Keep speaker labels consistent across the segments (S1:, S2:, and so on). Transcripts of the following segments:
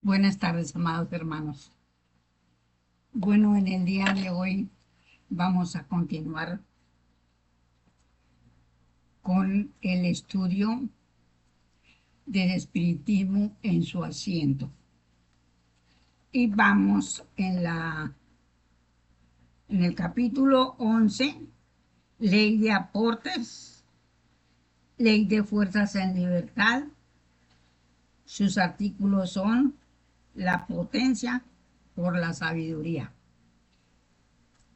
S1: Buenas tardes, amados hermanos. Bueno, en el día de hoy vamos a continuar con el estudio del espiritismo en su asiento. Y vamos en el capítulo 11, ley de aportes, ley de fuerzas en libertad. Sus artículos son la potencia por la sabiduría.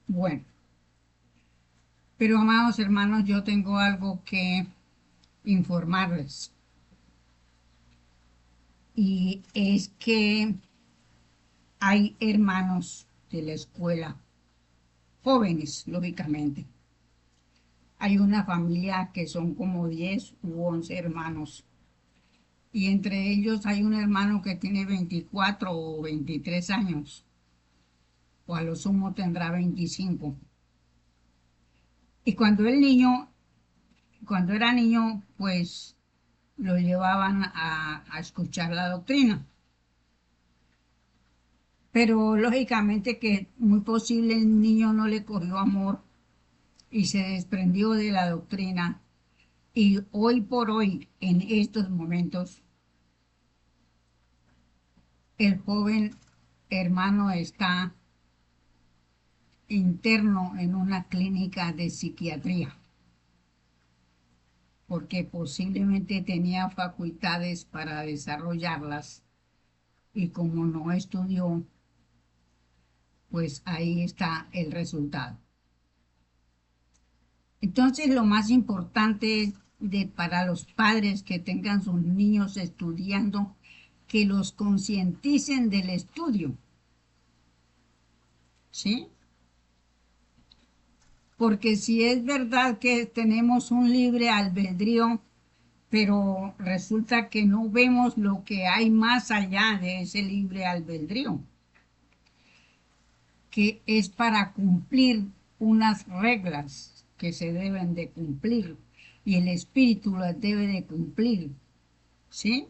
S1: Bueno, pero amados hermanos, yo tengo algo que informarles. Y es que hay hermanos de la escuela, jóvenes, lógicamente. Hay una familia que son como 10 u 11 hermanos. Y entre ellos hay un hermano que tiene 24 o 23 años, o a lo sumo tendrá 25. Y cuando era niño, pues lo llevaban a escuchar la doctrina. Pero lógicamente que muy posible el niño no le cogió amor y se desprendió de la doctrina. Y hoy por hoy, en estos momentos, el joven hermano está interno en una clínica de psiquiatría, porque posiblemente tenía facultades para desarrollarlas y como no estudió, pues ahí está el resultado. Entonces, lo más importante para los padres que tengan sus niños estudiando, que los concienticen del estudio, ¿sí? Porque si es verdad que tenemos un libre albedrío, pero resulta que no vemos lo que hay más allá de ese libre albedrío, que es para cumplir unas reglas que se deben de cumplir y el espíritu las debe de cumplir, ¿sí?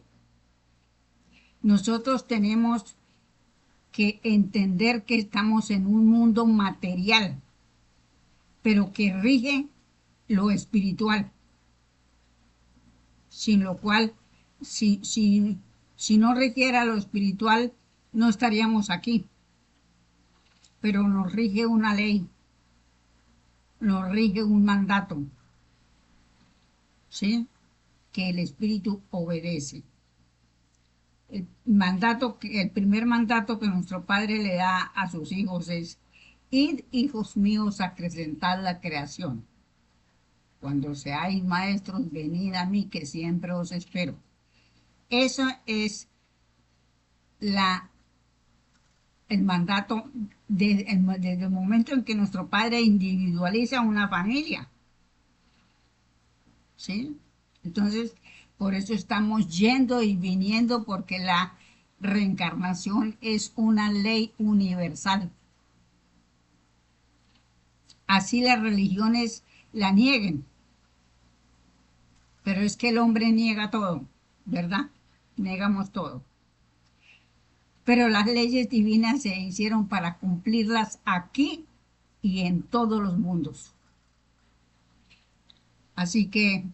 S1: Nosotros tenemos que entender que estamos en un mundo material, pero que rige lo espiritual, sin lo cual, si no rigiera lo espiritual, no estaríamos aquí, pero nos rige una ley, nos rige un mandato, ¿sí? Que el espíritu obedece. El primer mandato que nuestro Padre le da a sus hijos es: id, hijos míos, a acrecentar la creación. Cuando seáis maestros, venid a mí, que siempre os espero. Eso es la, el mandato desde el momento en que nuestro Padre individualiza una familia, ¿sí? Entonces, por eso estamos yendo y viniendo, porque la reencarnación es una ley universal. Así las religiones la nieguen, pero es que el hombre niega todo, ¿verdad? Negamos todo. Pero las leyes divinas se hicieron para cumplirlas aquí y en todos los mundos. Así que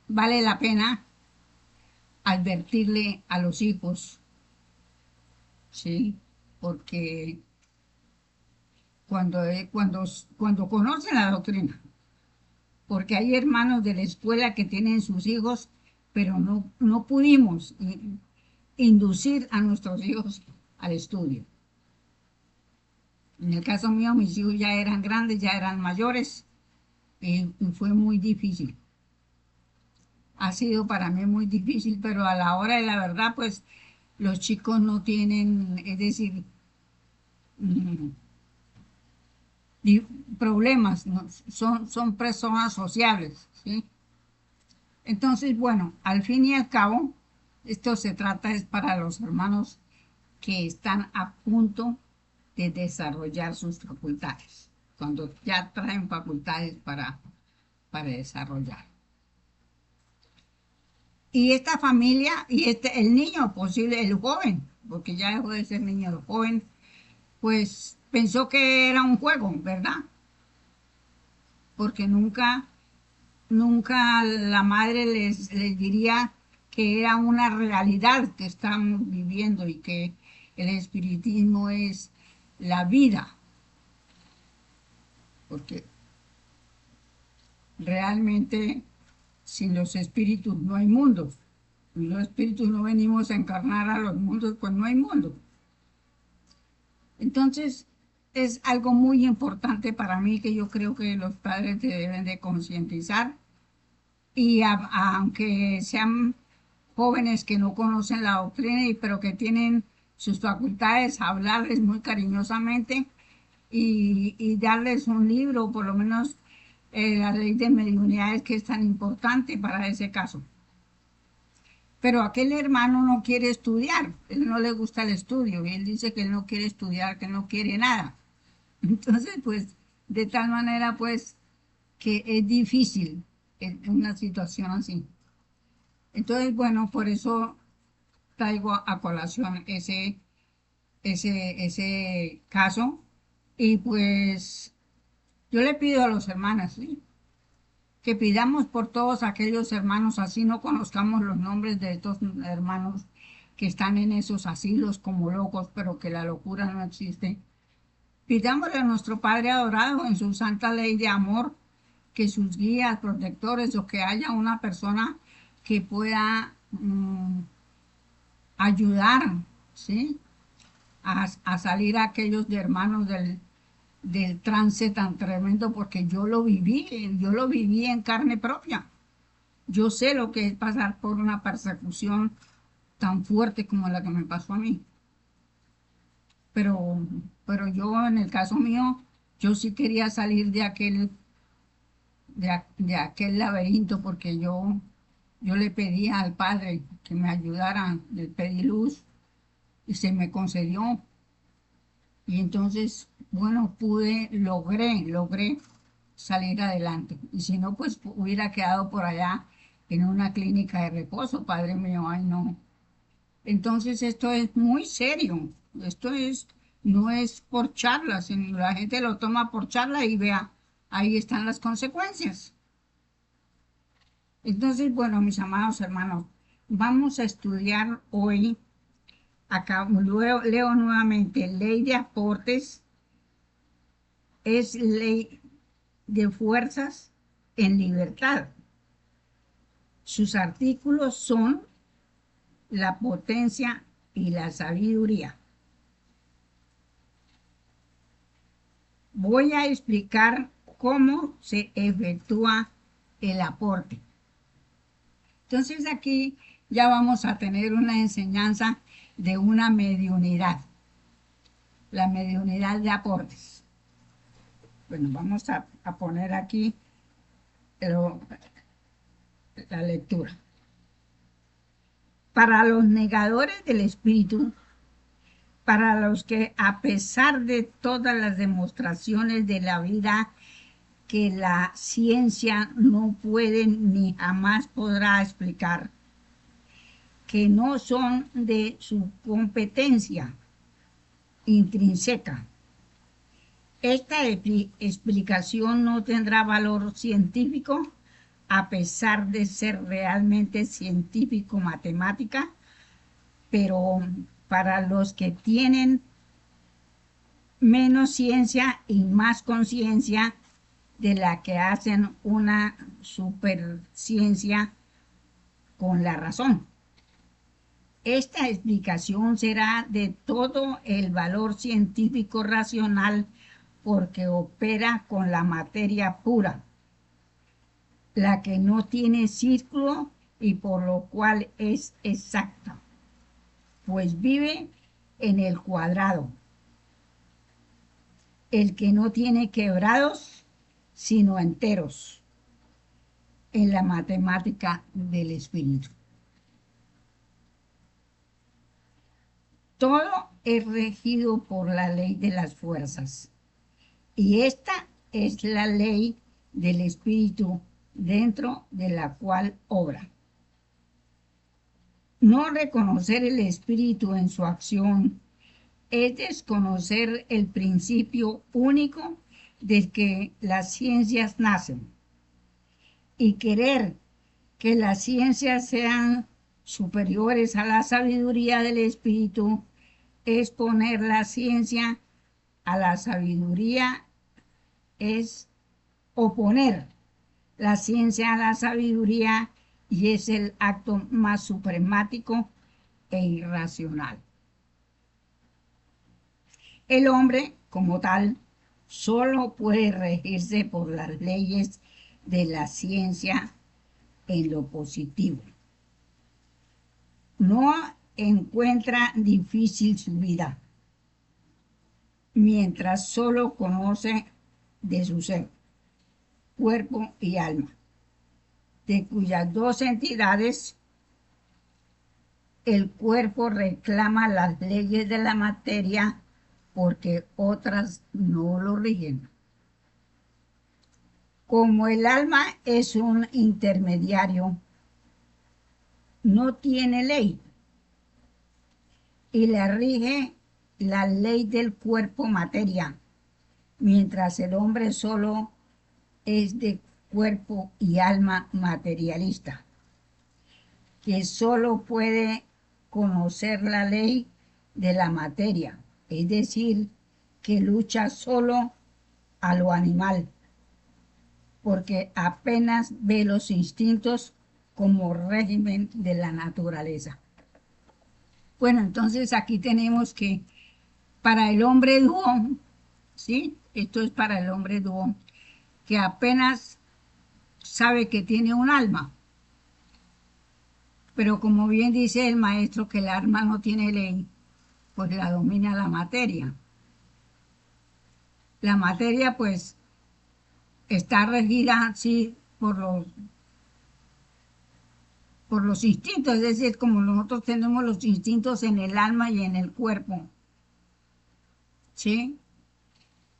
S1: vale la pena advertirle a los hijos, ¿sí? Porque cuando conocen la doctrina, porque hay hermanos de la escuela que tienen sus hijos, pero no pudimos inducir a nuestros hijos al estudio. En el caso mío, mis hijos ya eran grandes, ya eran mayores, y fue muy difícil. Ha sido para mí muy difícil, pero a la hora de la verdad, pues los chicos no tienen, es decir, mm, problemas, ¿no? Son personas sociables, ¿sí? Entonces, bueno, al fin y al cabo, esto se trata es para los hermanos que están a punto de desarrollar sus facultades, cuando ya traen facultades para desarrollar. Y esta familia, el niño posible, el joven, porque ya dejó de ser niño, el joven, pues pensó que era un juego, ¿verdad? Porque nunca la madre les diría que era una realidad que estamos viviendo y que el espiritismo es la vida, porque realmente sin los espíritus no hay mundo. Los espíritus no venimos a encarnar a los mundos, pues no hay mundo. Entonces, es algo muy importante para mí que yo creo que los padres deben de concientizar y aunque sean jóvenes que no conocen la doctrina, pero que tienen sus facultades, hablarles muy cariñosamente y darles un libro, por lo menos la ley de mediunidades que es tan importante para ese caso. Pero aquel hermano no quiere estudiar, él no le gusta el estudio y él dice que él no quiere estudiar, que no quiere nada. Entonces, pues, de tal manera, pues, que es difícil en una situación así. Entonces, bueno, por eso traigo a colación ese caso y pues yo le pido a los hermanos, ¿sí?, que pidamos por todos aquellos hermanos, así no conozcamos los nombres de estos hermanos que están en esos asilos como locos, pero que la locura no existe. Pidámosle a nuestro Padre adorado en su santa ley de amor que sus guías, protectores o que haya una persona que pueda ayudar, ¿sí?, a salir a aquellos de hermanos del trance tan tremendo, porque yo lo viví en carne propia. Yo sé lo que es pasar por una persecución tan fuerte como la que me pasó a mí. Pero, pero yo, en el caso mío, yo sí quería salir de aquel laberinto porque yo le pedía al Padre que me ayudara, le pedí luz y se me concedió. Y entonces, bueno, logré salir adelante. Y si no, pues hubiera quedado por allá en una clínica de reposo, Padre mío, ay no. Entonces esto es muy serio, no es por charla, sino la gente lo toma por charla y vea, ahí están las consecuencias. Entonces, bueno, mis amados hermanos, vamos a estudiar hoy, acá leo nuevamente, ley de aportes, es ley de fuerzas en libertad. Sus artículos son la potencia y la sabiduría. Voy a explicar cómo se efectúa el aporte. Entonces aquí ya vamos a tener una enseñanza de una mediunidad, la mediunidad de aportes. Bueno, vamos a poner aquí la lectura. Para los negadores del espíritu, para los que a pesar de todas las demostraciones de la vida que la ciencia no puede ni jamás podrá explicar, que no son de su competencia intrínseca. Esta explicación no tendrá valor científico a pesar de ser realmente científico-matemática, pero para los que tienen menos ciencia y más conciencia de la que hacen una superciencia con la razón. Esta explicación será de todo el valor científico racional porque opera con la materia pura, la que no tiene círculo y por lo cual es exacta, pues vive en el cuadrado, el que no tiene quebrados sino enteros, en la matemática del espíritu. Todo es regido por la ley de las fuerzas. Y esta es la ley del espíritu dentro de la cual obra. No reconocer el espíritu en su acción es desconocer el principio único del que las ciencias nacen y querer que las ciencias sean superiores a la sabiduría del espíritu es poner la ciencia a la sabiduría, es oponer la ciencia a la sabiduría y es el acto más supremático e irracional. El hombre, como tal, solo puede regirse por las leyes de la ciencia en lo positivo. No encuentra difícil su vida, mientras solo conoce de su ser, cuerpo y alma, de cuyas dos entidades el cuerpo reclama las leyes de la materia porque otras no lo rigen. Como el alma es un intermediario, no tiene ley y le rige la ley del cuerpo materia, mientras el hombre solo es de cuerpo y alma materialista, que solo puede conocer la ley de la materia, es decir, que lucha solo a lo animal, porque apenas ve los instintos como régimen de la naturaleza. Bueno, entonces aquí tenemos que para el hombre dúo, ¿sí? Esto es para el hombre dúo, que apenas sabe que tiene un alma, pero como bien dice el maestro que el alma no tiene ley, pues la domina la materia. La materia pues está regida, sí, por los instintos, es decir, como nosotros tenemos los instintos en el alma y en el cuerpo, ¿sí?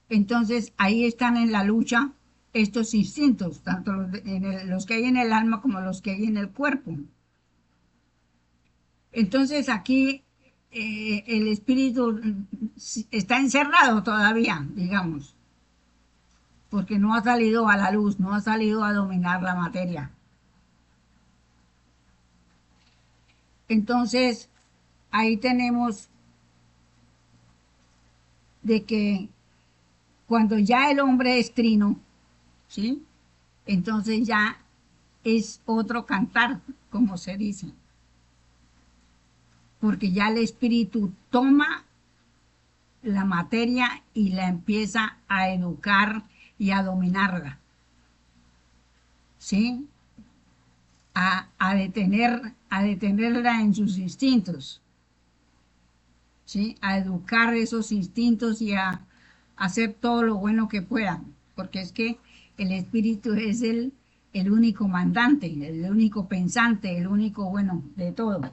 S1: Entonces ahí están en la lucha estos instintos, tanto los que hay en el alma como los que hay en el cuerpo. Entonces aquí el espíritu está encerrado todavía, digamos, porque no ha salido a la luz, no ha salido a dominar la materia. Entonces ahí tenemos de que cuando ya el hombre es trino, ¿sí? Entonces ya es otro cantar, como se dice, porque ya el espíritu toma la materia y la empieza a educar y a dominarla, ¿sí? A detenerla en sus instintos, ¿sí? A educar esos instintos y a hacer todo lo bueno que puedan, porque es que el espíritu es el único mandante, el único pensante, el único bueno de todo.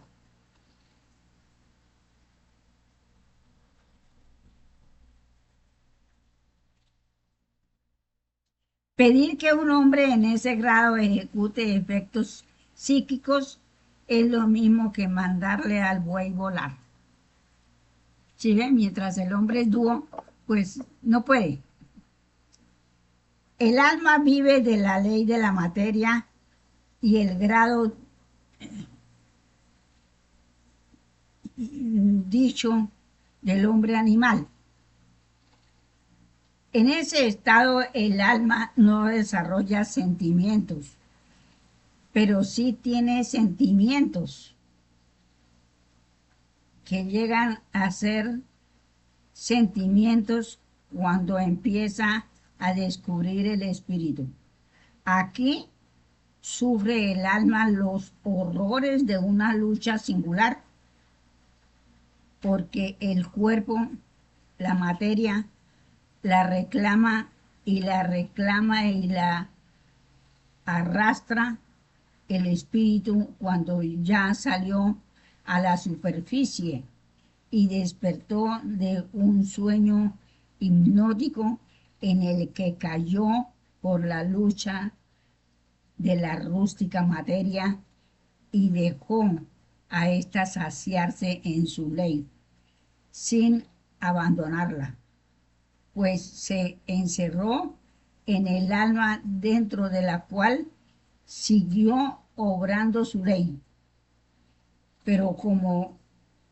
S1: Pedir que un hombre en ese grado ejecute efectos psíquicos es lo mismo que mandarle al buey volar. ¿Sí ven? Mientras el hombre es dúo, pues no puede. El alma vive de la ley de la materia y el grado dicho del hombre animal. En ese estado el alma no desarrolla sentimientos, pero sí tiene sentimientos que llegan a ser sentimientos cuando empieza a descubrir el espíritu. Aquí sufre el alma los horrores de una lucha singular, porque el cuerpo, la materia, la reclama y la arrastra el espíritu cuando ya salió a la superficie y despertó de un sueño hipnótico en el que cayó por la lucha de la rústica materia y dejó a ésta saciarse en su ley, sin abandonarla, pues se encerró en el alma dentro de la cual siguió obrando su ley, pero como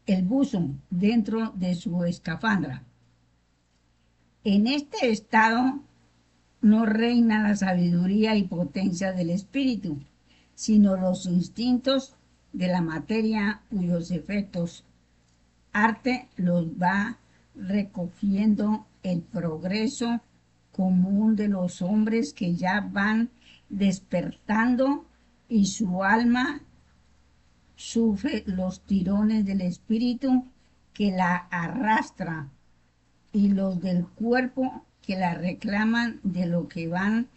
S1: el buzo dentro de su escafandra. En este estado no reina la sabiduría y potencia del espíritu, sino los instintos de la materia cuyos efectos arte los va recogiendo el progreso común de los hombres que ya van despertando y su alma sufre los tirones del espíritu que la arrastra y los del cuerpo que la reclaman, de lo que van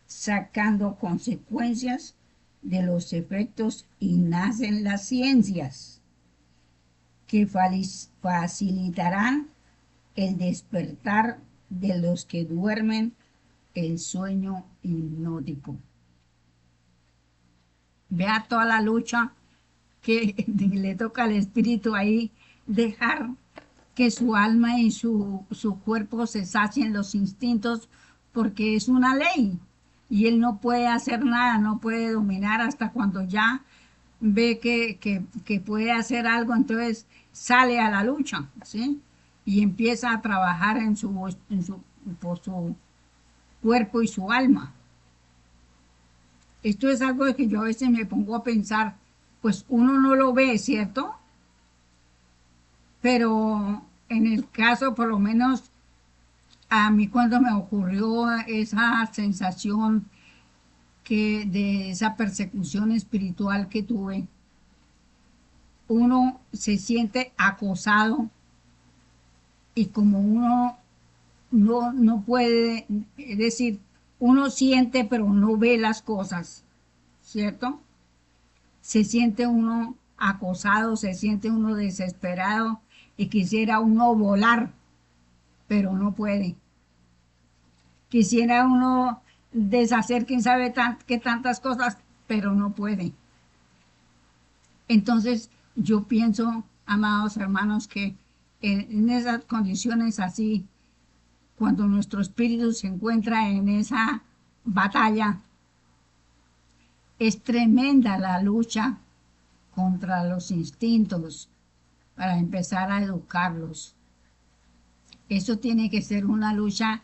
S1: sacando consecuencias de los efectos, y nacen las ciencias que facilitarán el despertar de los que duermen el sueño hipnótico. Vea toda la lucha que le toca al espíritu ahí, dejar que su alma y su cuerpo se sacien los instintos, porque es una ley y él no puede hacer nada, no puede dominar hasta cuando ya ve que puede hacer algo, entonces sale a la lucha, ¿sí? Y empieza a trabajar por su cuerpo y su alma. Esto es algo de que yo a veces me pongo a pensar, pues uno no lo ve, ¿cierto? Pero en el caso, por lo menos a mí cuando me ocurrió esa sensación de esa persecución espiritual que tuve, uno se siente acosado y como uno no puede, es decir, uno siente pero no ve las cosas, ¿cierto? Se siente uno acosado, se siente uno desesperado y quisiera uno volar, pero no puede. Quisiera uno deshacer quién sabe qué tantas cosas, pero no puede. Entonces yo pienso, amados hermanos, que en esas condiciones así, cuando nuestro espíritu se encuentra en esa batalla, es tremenda la lucha contra los instintos para empezar a educarlos. Eso tiene que ser una lucha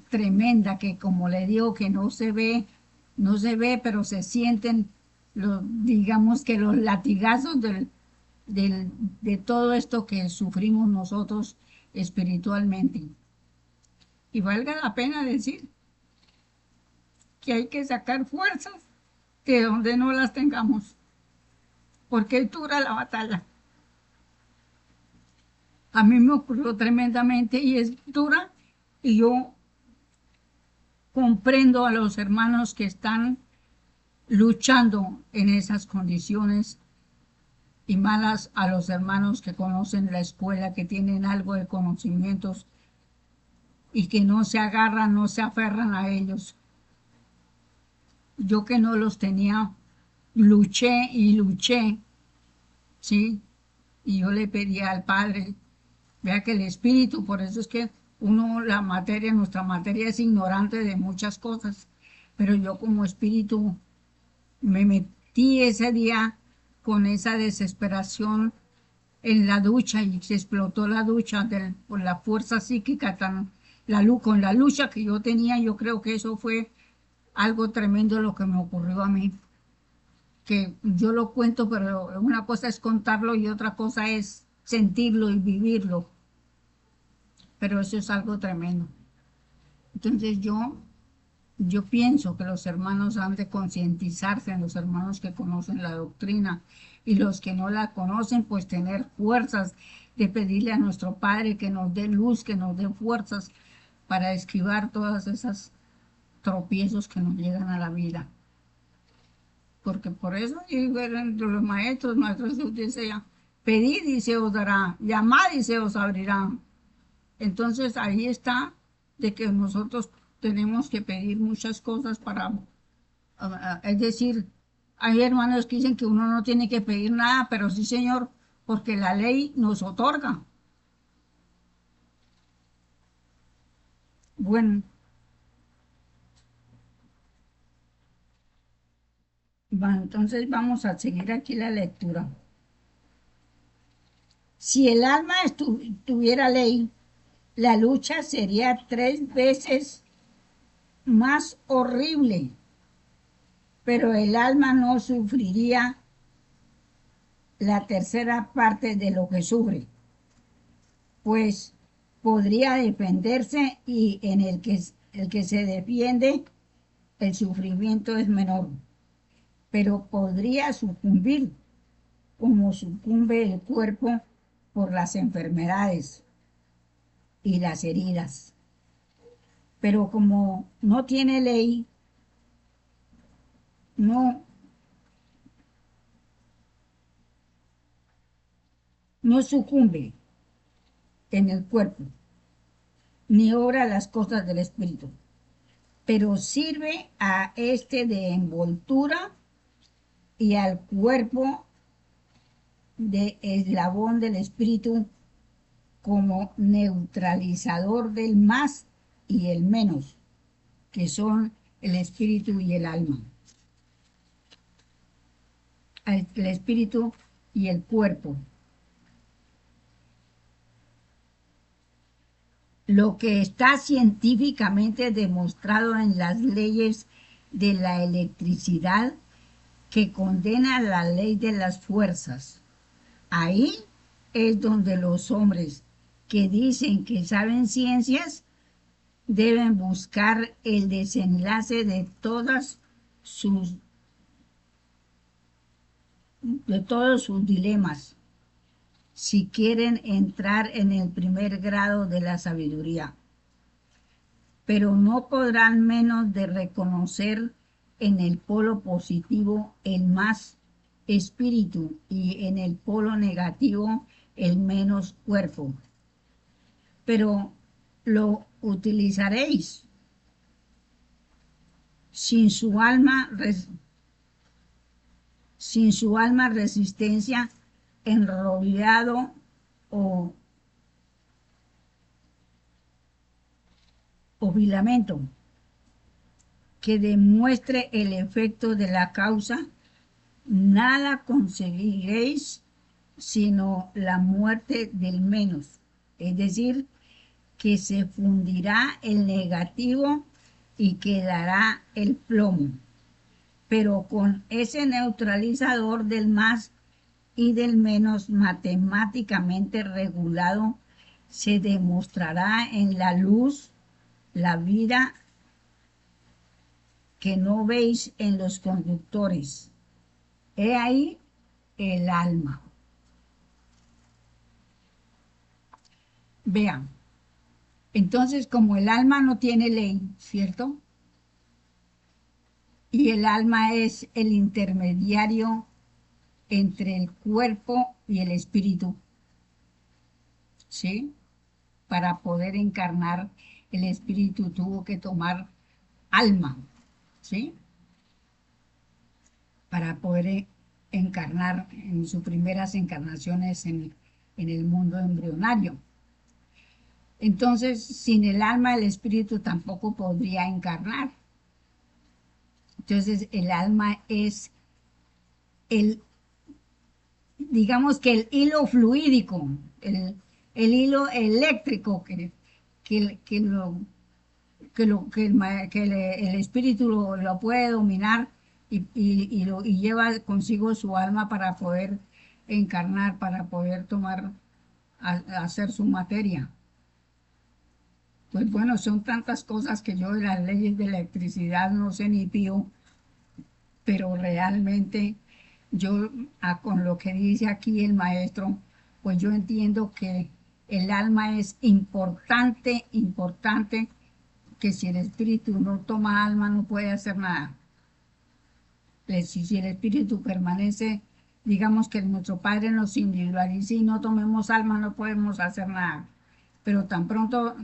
S1: tremenda que, como le digo, que no se ve, pero se sienten digamos que los latigazos de todo esto que sufrimos nosotros espiritualmente. Y valga la pena decir que hay que sacar fuerzas de donde no las tengamos, porque es dura la batalla. A mí me ocurrió tremendamente y es dura, y yo comprendo a los hermanos que están luchando en esas condiciones, y malas a los hermanos que conocen la escuela, que tienen algo de conocimientos y que no se agarran, no se aferran a ellos. Yo que no los tenía, luché y luché, ¿sí? Y yo le pedí al Padre, vea que el Espíritu, por eso es que nuestra materia es ignorante de muchas cosas, pero yo como Espíritu me metí ese día con esa desesperación en la ducha, y se explotó la ducha por la fuerza psíquica con la lucha que yo tenía. Yo creo que eso fue algo tremendo lo que me ocurrió a mí, que yo lo cuento, pero una cosa es contarlo y otra cosa es sentirlo y vivirlo, pero eso es algo tremendo. Entonces yo pienso que los hermanos han de concientizarse, en los hermanos que conocen la doctrina, y los que no la conocen, pues tener fuerzas de pedirle a nuestro Padre que nos dé luz, que nos dé fuerzas para esquivar todas esas tropiezos que nos llegan a la vida. Porque por eso los maestros Jesús decía, pedid y se os dará, llamad y se os abrirá. Entonces ahí está de que nosotros tenemos que pedir muchas cosas para, es decir, Hay hermanos que dicen que uno no tiene que pedir nada, pero sí, Señor, porque la ley nos otorga. Bueno, entonces vamos a seguir aquí la lectura. Si el alma tuviera ley, la lucha sería 3 veces más horrible, pero el alma no sufriría la tercera parte de lo que sufre, pues podría defenderse y en el que se defiende el sufrimiento es menor, pero podría sucumbir como sucumbe el cuerpo por las enfermedades y las heridas. Pero como no tiene ley, no, no sucumbe en el cuerpo, ni obra las cosas del espíritu, pero sirve a este de envoltura y al cuerpo de eslabón del espíritu como neutralizador del más y el menos, que son el espíritu y el alma. El espíritu y el cuerpo. Lo que está científicamente demostrado en las leyes de la electricidad que condena la ley de las fuerzas. Ahí es donde los hombres que dicen que saben ciencias deben buscar el desenlace sus, de todos sus dilemas si quieren entrar en el primer grado de la sabiduría. Pero no podrán menos de reconocer en el polo positivo el más espíritu y en el polo negativo el menos cuerpo. Pero lo utilizaréis sin su alma, sin su alma resistencia, enrollado o, o filamento que demuestre el efecto de la causa, nada conseguiréis sino la muerte del menos, es decir, que se fundirá el negativo y quedará el plomo, pero con ese neutralizador del más y del menos matemáticamente regulado, se demostrará en la luz la vida que no veis en los conductores. He ahí el alma. Vean, entonces como el alma no tiene ley, ¿cierto? Y el alma es el intermediario entre el cuerpo y el espíritu, ¿sí? Para poder encarnar, el espíritu tuvo que tomar alma, ¿sí? Para poder encarnar en sus primeras encarnaciones en el mundo embrionario. Entonces, sin el alma, el espíritu tampoco podría encarnar. Entonces, el alma es el, digamos que el hilo fluídico, el hilo eléctrico que, lo, que el espíritu lo puede dominar y lleva consigo su alma para poder encarnar, para poder tomar, hacer su materia. Pues bueno, son tantas cosas que yo de las leyes de electricidad no sé ni pío, pero realmente yo con lo que dice aquí el maestro, pues yo entiendo que el alma es importante, importante, que si el espíritu no toma alma no puede hacer nada. Si el espíritu permanece, digamos que nuestro Padre nos individualice y no tomemos alma, no podemos hacer nada. Pero tan pronto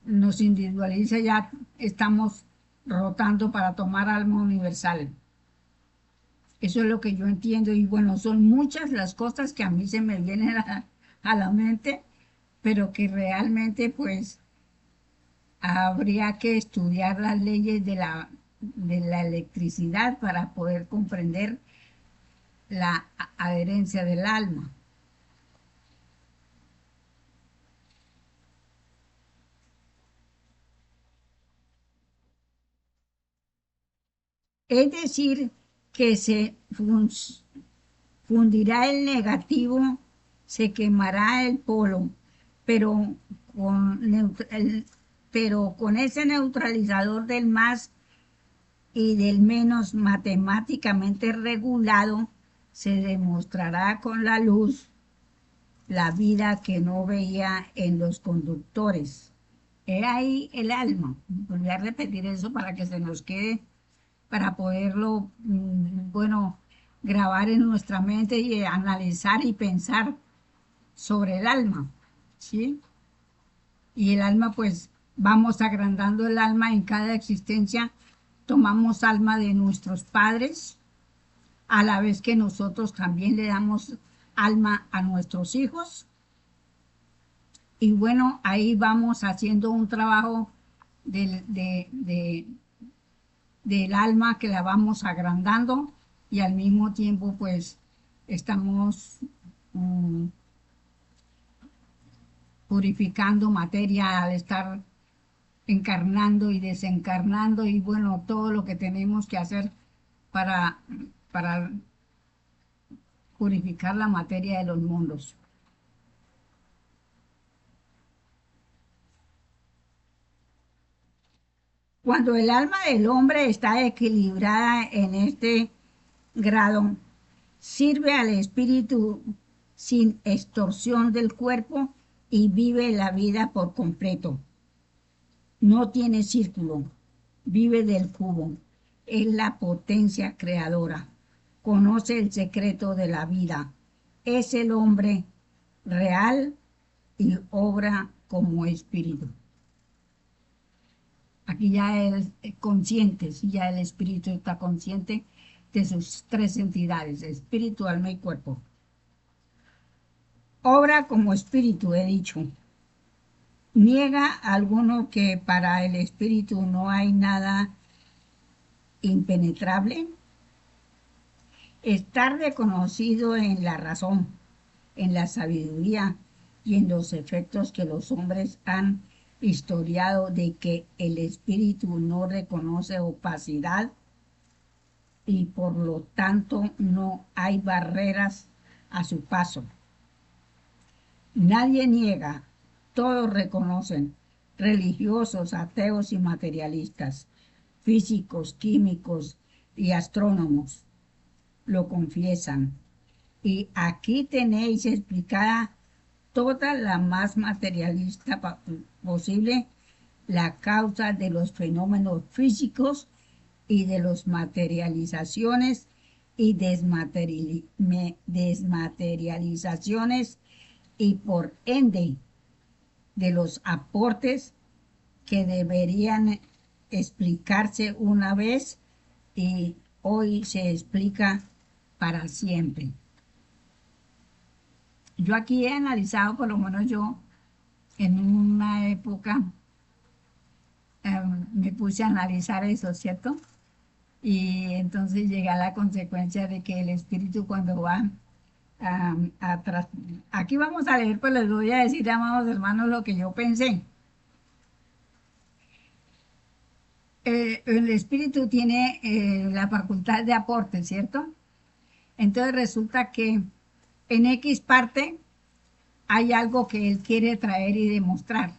S1: nos individualiza ya estamos rotando para tomar alma universal. Eso es lo que yo entiendo y bueno, son muchas las cosas que a mí se me vienen a la mente, pero que realmente pues habría que estudiar las leyes de la electricidad para poder comprender la adherencia del alma. Es decir, que fundirá el negativo, se quemará el polo, pero pero con ese neutralizador del más y del menos matemáticamente regulado, se demostrará con la luz la vida que no veía en los conductores. He ahí el alma. Volví a repetir eso para que se nos quede, para poderlo, bueno, grabar en nuestra mente y analizar y pensar sobre el alma, ¿sí? Y el alma, pues, vamos agrandando el alma en cada existencia, tomamos alma de nuestros padres, a la vez que nosotros también le damos alma a nuestros hijos. Y bueno, ahí vamos haciendo un trabajo del, del alma que la vamos agrandando y al mismo tiempo pues estamos um, purificando materia al estar encarnando y desencarnando y bueno, todo lo que tenemos que hacer para, para purificar la materia de los mundos. Cuando el alma del hombre está equilibrada en este grado, sirve al espíritu sin extorsión del cuerpo y vive la vida por completo. No tiene círculo, vive del cubo, es la potencia creadora, conoce el secreto de la vida, es el hombre real y obra como espíritu. Aquí ya es consciente, si ya el espíritu está consciente de sus tres entidades, espíritu, alma y cuerpo. Obra como espíritu, he dicho. Niega alguno que para el espíritu no hay nada impenetrable. Estar reconocido en la razón, en la sabiduría y en los efectos que los hombres han historiado de que el espíritu no reconoce opacidad y por lo tanto no hay barreras a su paso. Nadie niega, todos reconocen, religiosos, ateos y materialistas, físicos, químicos y astrónomos, lo confiesan. Y aquí tenéis explicada toda la más materialista posible, la causa de los fenómenos físicos y de las materializaciones y desmaterializaciones y por ende de los aportes que deberían explicarse una vez y hoy se explica para siempre. Yo aquí he analizado, por lo menos yo, en una época me puse a analizar eso, ¿cierto? Y entonces llegué a la consecuencia de que el espíritu cuando va atrás, aquí vamos a leer, pues les voy a decir, amados hermanos, lo que yo pensé. El espíritu tiene la facultad de aporte, ¿cierto? Entonces resulta que en X parte hay algo que él quiere traer y demostrar.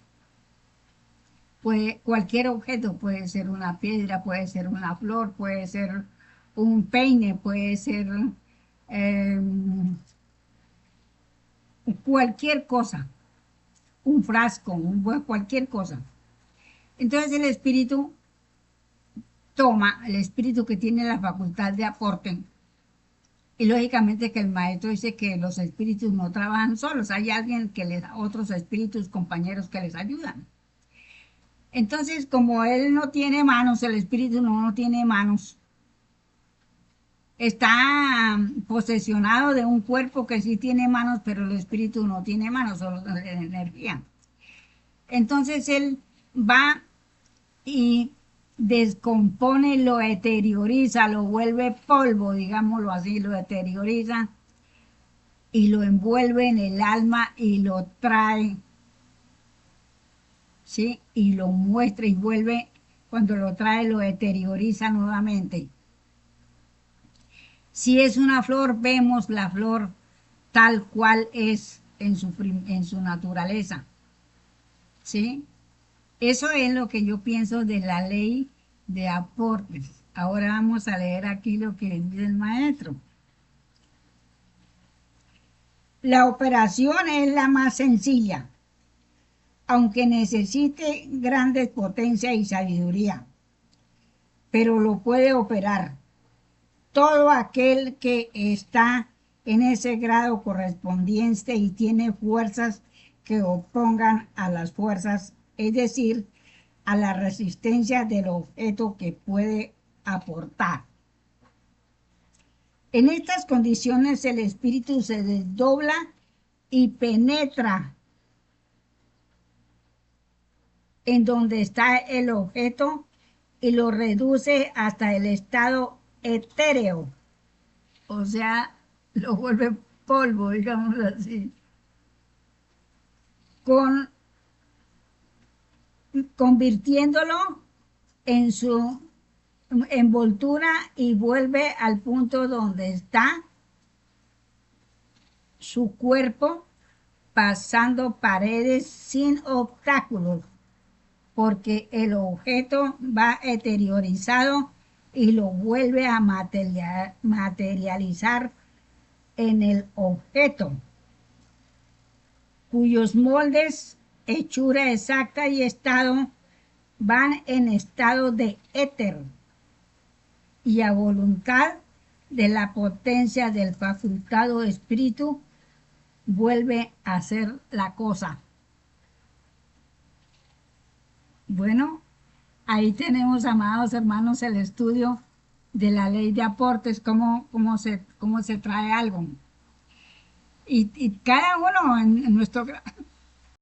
S1: Cualquier objeto, puede ser una piedra, puede ser una flor, puede ser un peine, puede ser eh, cualquier cosa, un frasco, cualquier cosa. Entonces el espíritu toma, el espíritu que tiene la facultad de aporte, y lógicamente que el maestro dice que los espíritus no trabajan solos, hay alguien que les, otros espíritus, compañeros que les ayudan. Entonces, como él no tiene manos, el espíritu no tiene manos, está posesionado de un cuerpo que sí tiene manos, pero el espíritu no tiene manos, solo es energía. Entonces él va y descompone, lo deterioriza, lo vuelve polvo, digámoslo así, lo deterioriza y lo envuelve en el alma y lo trae, ¿sí? Y lo muestra y vuelve, cuando lo trae, lo deterioriza nuevamente. Si es una flor, vemos la flor tal cual es en su naturaleza, ¿sí? Eso es lo que yo pienso de la ley de aportes. Ahora vamos a leer aquí lo que dice el maestro. La operación es la más sencilla, aunque necesite grandes potencia y sabiduría, pero lo puede operar todo aquel que está en ese grado correspondiente y tiene fuerzas que opongan a las fuerzas, es decir, a la resistencia del objeto que puede aportar. En estas condiciones el espíritu se desdobla y penetra en donde está el objeto y lo reduce hasta el estado etéreo, o sea, lo vuelve polvo, digamos así, con, convirtiéndolo en su envoltura y vuelve al punto donde está su cuerpo, pasando paredes sin obstáculos, porque el objeto va exteriorizado y lo vuelve a materializar en el objeto, cuyos moldes, hechura exacta y estado van en estado de éter y a voluntad de la potencia del facultado espíritu vuelve a hacer la cosa. Bueno, ahí tenemos, amados hermanos, el estudio de la ley de aportes, cómo se trae algo. Y cada uno en nuestro